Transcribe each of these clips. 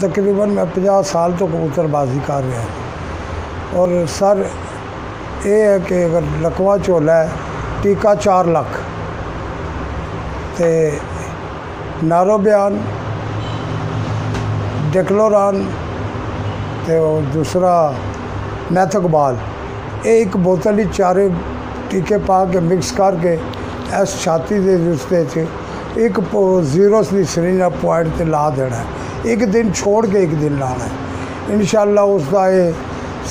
तकरीबन मैं 50 साल तो कबूतरबाजी कर रहा हूँ। और सर ये है कि अगर लकवा झोला है टीका 4 लाख ते नारो बयान डेक्लोरान ते दूसरा मैथकबाल ये एक बोतल ही चारे टीके पा के मिक्स करके इस छाती के रिश्ते एक 0 की सरिंज पॉइंट ते ला देना है। एक दिन छोड़ के एक दिन लाना है। इंशाअल्लाह उसका ये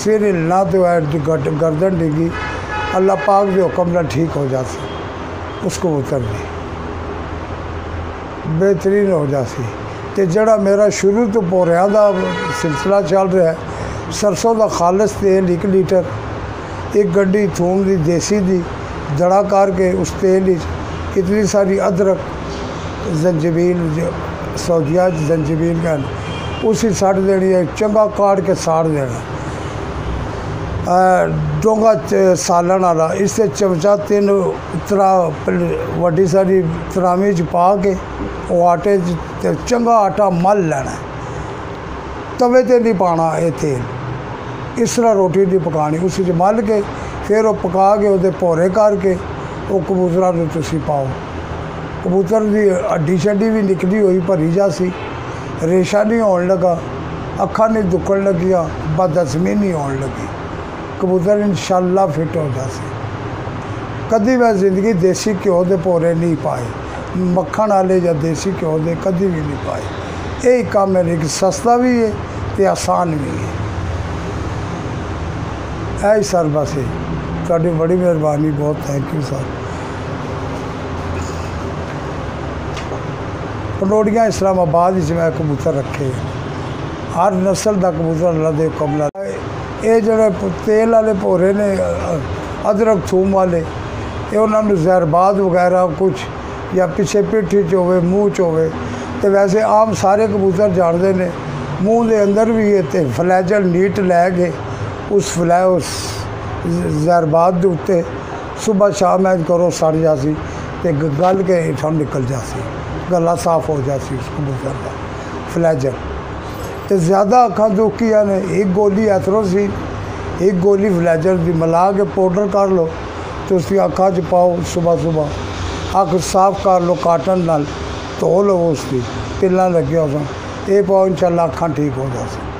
सिर हिलना तो है गर्दन डिगी अल्लाह पाक के हुक्म नाल ठीक हो जाती उस कबूतर भी बेहतरीन हो जाती। तो जड़ा मेरा शुरू तो पोरिया का सिलसिला चल रहा है सरसों का खालिस तेल 1 लीटर एक गड्डी थूम की देसी दी दड़ा करके उस तेल इतनी सारी अदरक जंजबील सौजिया जंजबील का उसी सट देनी है। चंगा काट के साड़ देना डोंगा सालन वाला इससे चमचा 3 वड्डी सारी तरामी च पा के वो आटे चंगा आटा मल लेना तवे ते नहीं पाना ये तेल इस तरह रोटी नहीं पकानी उसी मल के फिर वो पका के वो भोरे करके वो कबूतरा तुसी पाओ। कबूतर की हड्डी शड्डी भी निकली हुई भरी जासी रेशा नहीं होने लगा अखा नहीं दुखन लगिया बदहजमी नहीं होने लगी कबूतर इंशाअल्लाह फिट हो जासी। कभी मैं जिंदगी देसी घ्यो के भोरे नहीं पाए मक्खन वाले या देसी घ्यो के कभी भी नहीं पाए। यही काम है कि सस्ता भी है तो आसान भी है। यही सर बस थोड़ी बड़ी मेहरबानी बहुत थैंक यू सर। पनोड़ियाँ इस्लामाबाद मैं कबूतर रखे हर नस्ल का कबूतर अल्लाह दे हुक्म नाल ये जोड़े तेल वाले भोरे ने अदरक थूम वाले ये उन्होंने जहरबाद वगैरह कुछ या पिछे पिठी च होवे मूँह च होवे तो वैसे आम सारे कबूतर जानते हैं मूँह के अंदर भी है तो फ्लैजल नीट लैके उस जहरबाद के उत्ते सुबह शाम ऐज करो सड़ जासी तो गल के इथों निकल जासी गला साफ हो जाती उस कबूतर का फ्लैजर। तो ज़्यादा अखा दुखिया ने एक गोली एथरोसिन एक गोली फ्लैजर की मिला के पाउडर कर लो तो उसकी अखा च पाओ सुबह सुबह अख साफ कर लो काटन नाल धो लो उसकी तिल्ला लगे हो ये पाओ इंशाअल्लाह अखा ठीक हो जाती।